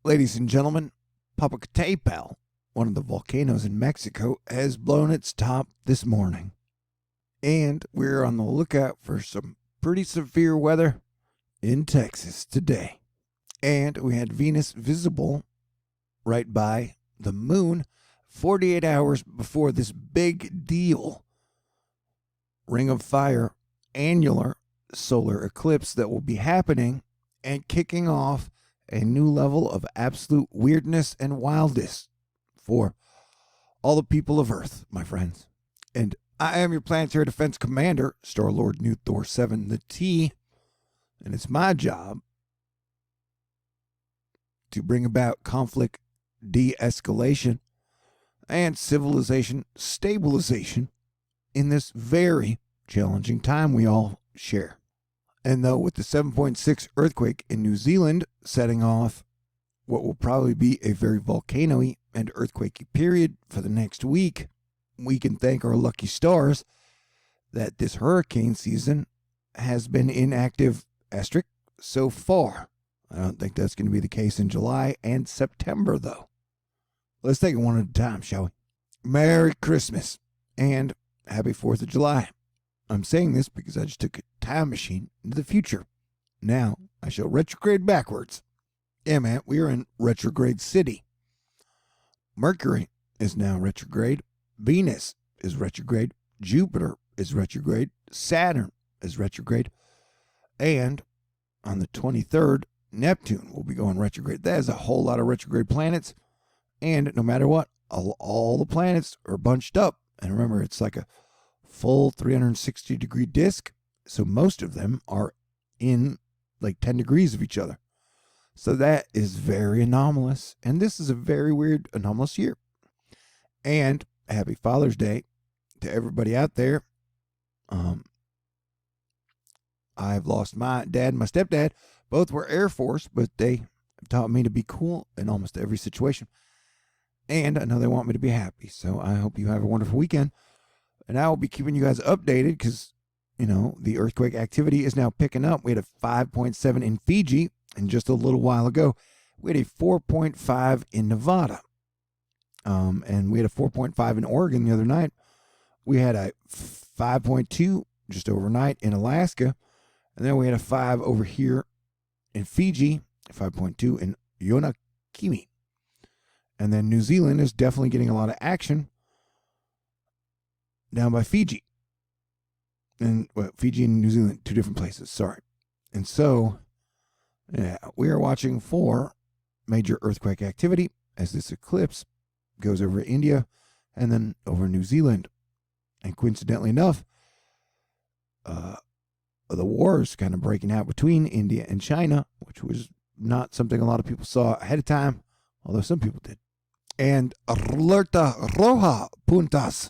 Ladies and gentlemen, Popocatepetl, one of the volcanoes in Mexico, has blown its top this morning. And we're on the lookout for some pretty severe weather in Texas today. And we had Venus visible right by the moon 48 hours before this big deal Ring of Fire annular solar eclipse that will be happening and kicking off a new level of absolute weirdness and wildness for all the people of Earth, my friends. And I am your Planetary Defense Commander, Star-Lord New Thor 7, the T, and it's my job to bring about conflict de-escalation and civilization stabilization in this very challenging time we all share. And though with the 7.6 earthquake in New Zealand setting off what will probably be a very volcano-y and earthquakey period for the next week, we can thank our lucky stars that this hurricane season has been inactive asterisk so far. I don't think that's going to be the case in July and September, though. Let's take it one at a time, shall we? Merry Christmas and Happy 4th of July. I'm saying this because I just took a time machine into the future. Now I shall retrograde backwards. Yeah, man, we are in retrograde city. Mercury is now retrograde. Venus is retrograde. Jupiter is retrograde. Saturn is retrograde. And on the 23rd, Neptune will be going retrograde. That is a whole lot of retrograde planets. And no matter what, all the planets are bunched up. And remember, it's like a full 360-degree disk. So most of them are in like 10 degrees of each other. So that is very anomalous. And this is a very weird, anomalous year. And happy Father's Day to everybody out there. I've lost my dad and my stepdad. Both were Air Force, but they taught me to be cool in almost every situation. And I know they want me to be happy. So I hope you have a wonderful weekend. And I will be keeping you guys updated because, you know, the earthquake activity is now picking up. We had a 5.7 in Fiji, and just a little while ago, we had a 4.5 in Nevada. And we had a 4.5 in Oregon the other night. We had a 5.2 just overnight in Alaska. And then we had a 5 over here in Fiji, 5.2 in Yonakimi. And then New Zealand is definitely getting a lot of action down by Fiji. And well, Fiji and New Zealand, two different places, sorry. And so, yeah, we are watching for major earthquake activity as this eclipse goes over India and then over New Zealand. And coincidentally enough, the war is kind of breaking out between India and China, which was not something a lot of people saw ahead of time, although some people did. And Alerta Roja Puntas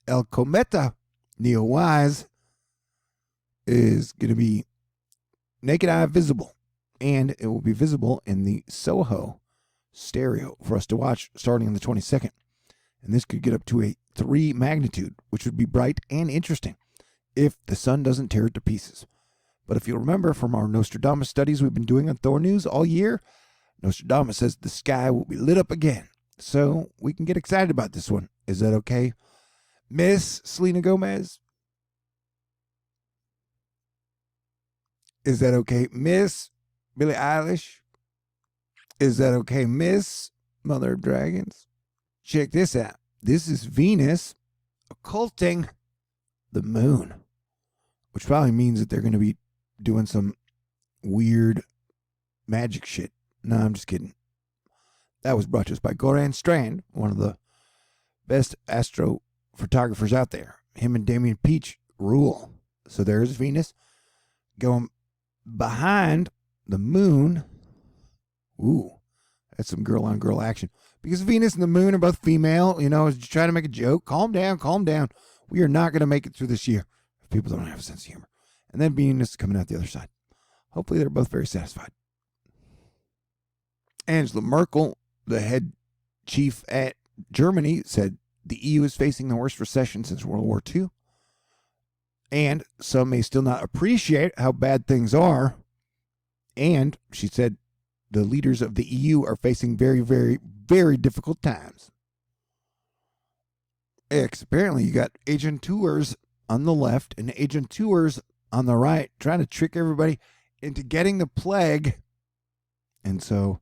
El Cometa Neowise is going to be naked eye visible, and it will be visible in the Soho stereo for us to watch starting on the 22nd. And this could get up to a 3 magnitude, which would be bright and interesting if the sun doesn't tear it to pieces. But if you'll remember from our Nostradamus studies we've been doing on THORnews all year, Nostradamus says the sky will be lit up again. So we can get excited about this one. Is that okay, Miss Selena Gomez? Is that okay, Miss Billie Eilish? Is that okay, Miss Mother of Dragons? Check this out. This is Venus occulting the moon, which probably means that they're going to be doing some weird magic shit. No, I'm just kidding. That was brought to us by Goran Strand, one of the best astrophotographers out there. Him and Damien Peach rule. So there's Venus going behind the moon. Ooh, that's some girl-on-girl action. Because Venus and the moon are both female, you know, just trying to make a joke. Calm down, calm down. We are not going to make it through this year if people don't have a sense of humor. And then Venus is coming out the other side. Hopefully they're both very satisfied. Angela Merkel, the head chief at Germany, said the EU is facing the worst recession since World War II. And some may still not appreciate how bad things are. And she said the leaders of the EU are facing very, very, very difficult times. Apparently, you got agenteurs on the left and agenteurs on the right trying to trick everybody into getting the plague. And so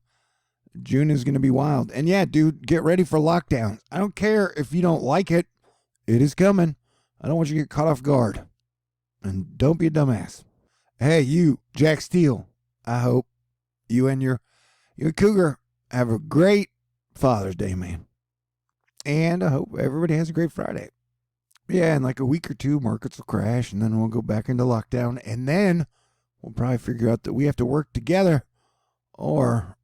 June is going to be wild. And yeah, dude, get ready for lockdowns. I don't care if you don't like it. It is coming. I don't want you to get caught off guard. And don't be a dumbass. Hey, you, Jack Steele, I hope you and your cougar have a great Father's Day, man. And I hope everybody has a great Friday. Yeah, in like a week or two, markets will crash, and then we'll go back into lockdown. And then we'll probably figure out that we have to work together, or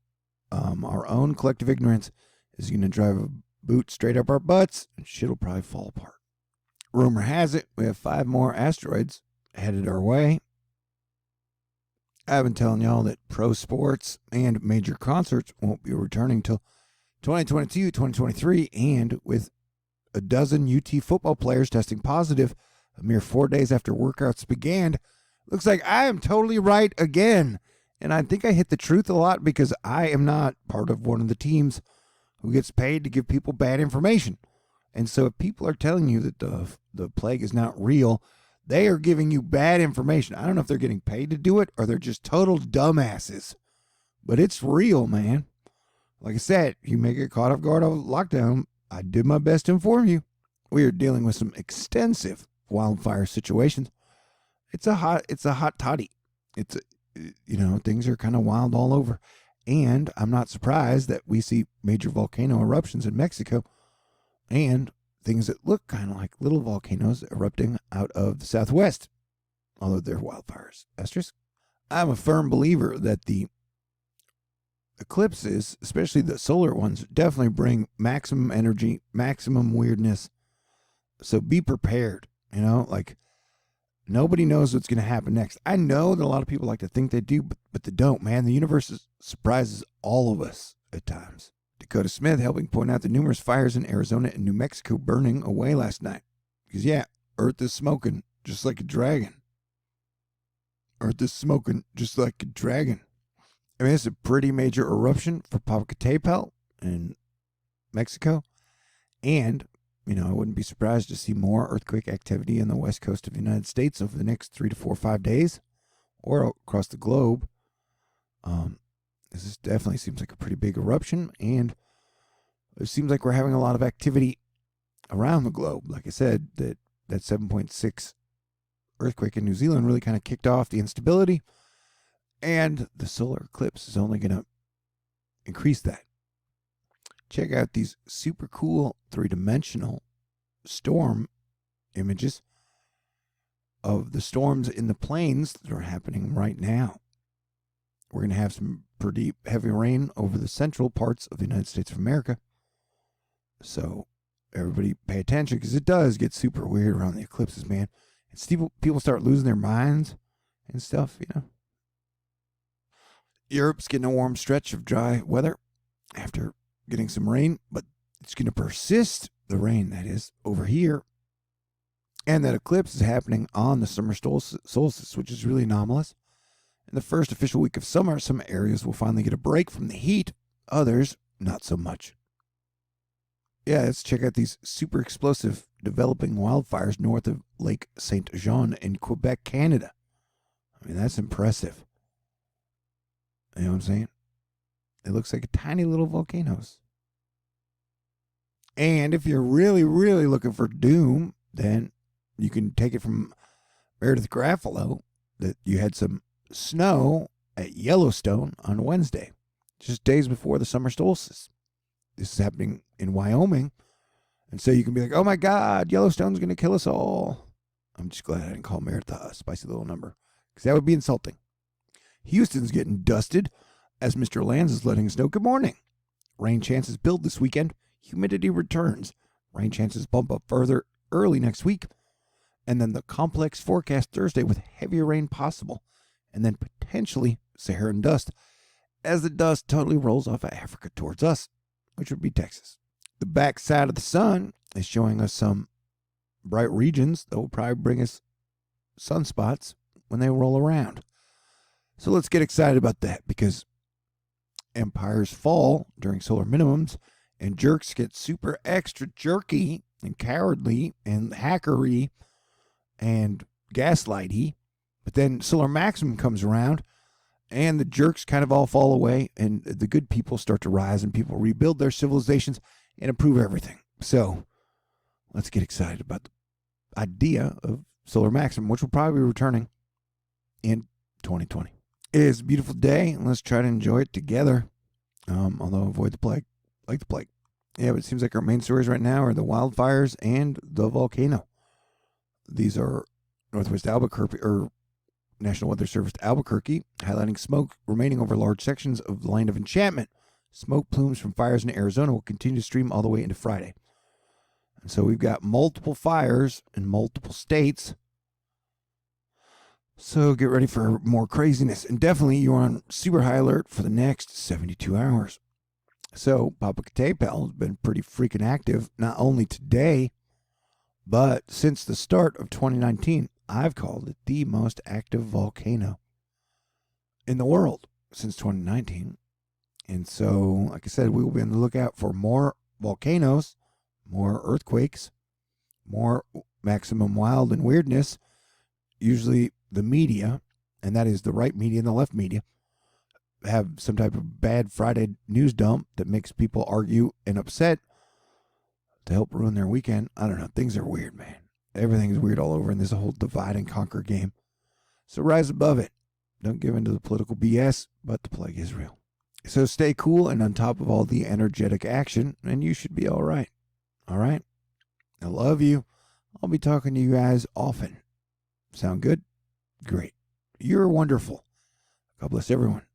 our own collective ignorance is going to drive a boot straight up our butts, and shit will probably fall apart. Rumor has it we have 5 more asteroids headed our way. I've been telling y'all that pro sports and major concerts won't be returning till 2022, 2023, and with a dozen UT football players testing positive a mere 4 days after workouts began, looks like I am totally right again. And I think I hit the truth a lot because I am not part of one of the teams who gets paid to give people bad information. And so if people are telling you that the plague is not real, they are giving you bad information. I don't know if they're getting paid to do it or they're just total dumbasses. But it's real, man. Like I said, you may get caught off guard on lockdown. I did my best to inform you. We are dealing with some extensive wildfire situations. It's a hot toddy. Things are kind of wild all over. And I'm not surprised that we see major volcano eruptions in Mexico and things that look kind of like little volcanoes erupting out of the southwest, although they're wildfires. Asterisk. I'm a firm believer that the eclipses, especially the solar ones, definitely bring maximum energy, maximum weirdness. So be prepared. Like nobody knows what's going to happen next. I know that a lot of people like to think they do, but they don't, man. The universe surprises all of us at times. Dakota Smith helping point out the numerous fires in Arizona and New Mexico burning away last night. Because, yeah, Earth is smoking just like a dragon. Earth is smoking just like a dragon. I mean, it's a pretty major eruption for Popocatepetl in Mexico. And, I wouldn't be surprised to see more earthquake activity in the west coast of the United States over the next 3 to 4 or 5 days or across the globe. This definitely seems like a pretty big eruption, and it seems like we're having a lot of activity around the globe. Like I said, that 7.6 earthquake in New Zealand really kind of kicked off the instability, and the solar eclipse is only going to increase that. Check out these super cool 3-dimensional storm images of the storms in the plains that are happening right now. We're going to have some pretty heavy rain over the central parts of the United States of America. So everybody pay attention because it does get super weird around the eclipses, man. And people start losing their minds and stuff, Europe's getting a warm stretch of dry weather after getting some rain, but it's going to persist, the rain that is, over here. And that eclipse is happening on the summer solstice, which is really anomalous. In the first official week of summer, some areas will finally get a break from the heat, others not so much. Yeah, let's check out these super explosive developing wildfires north of Lake Saint Jean in Quebec, Canada. I mean, that's impressive. You know what I'm saying? It looks like tiny little volcanoes. And if you're really, really looking for doom, then you can take it from Meredith Garofalo that you had some snow at Yellowstone on Wednesday, just days before the summer solstice. This is happening in Wyoming. And so you can be like, oh my God, Yellowstone's going to kill us all. I'm just glad I didn't call Meredith a spicy little number, because that would be insulting. Houston's getting dusted as Mr. Lands is letting us know good morning. Rain chances build this weekend. Humidity returns. Rain chances bump up further early next week. And then the complex forecast Thursday with heavier rain possible. And then potentially Saharan dust as the dust totally rolls off of Africa towards us, which would be Texas. The backside of the sun is showing us some bright regions that will probably bring us sunspots when they roll around. So let's get excited about that, because empires fall during solar minimums, and jerks get super extra jerky and cowardly and hackery and gaslighty. But then solar maximum comes around, and the jerks kind of all fall away, and the good people start to rise, and people rebuild their civilizations and improve everything. So let's get excited about the idea of solar maximum, which will probably be returning in 2020. It is a beautiful day, and let's try to enjoy it together. Although avoid the plague, like the plague. Yeah, but it seems like our main stories right now are the wildfires and the volcano. These are Northwest Albuquerque, or National Weather Service Albuquerque, highlighting smoke remaining over large sections of the Land of Enchantment. Smoke plumes from fires in Arizona will continue to stream all the way into Friday. And so we've got multiple fires in multiple states. So get ready for more craziness. And definitely you're on super high alert for the next 72 hours. So Popocatepetl has been pretty freaking active, not only today, but since the start of 2019. I've called it the most active volcano in the world since 2019. And so, like I said, we will be on the lookout for more volcanoes, more earthquakes, more maximum wild and weirdness. Usually the media, and that is the right media and the left media, have some type of bad Friday news dump that makes people argue and upset to help ruin their weekend. I don't know. Things are weird, man. Everything is weird all over in this whole divide and conquer game. So rise above it. Don't give in to the political BS, but the plague is real. So stay cool and on top of all the energetic action, and you should be all right. All right? I love you. I'll be talking to you guys often. Sound good? Great. You're wonderful. God bless everyone.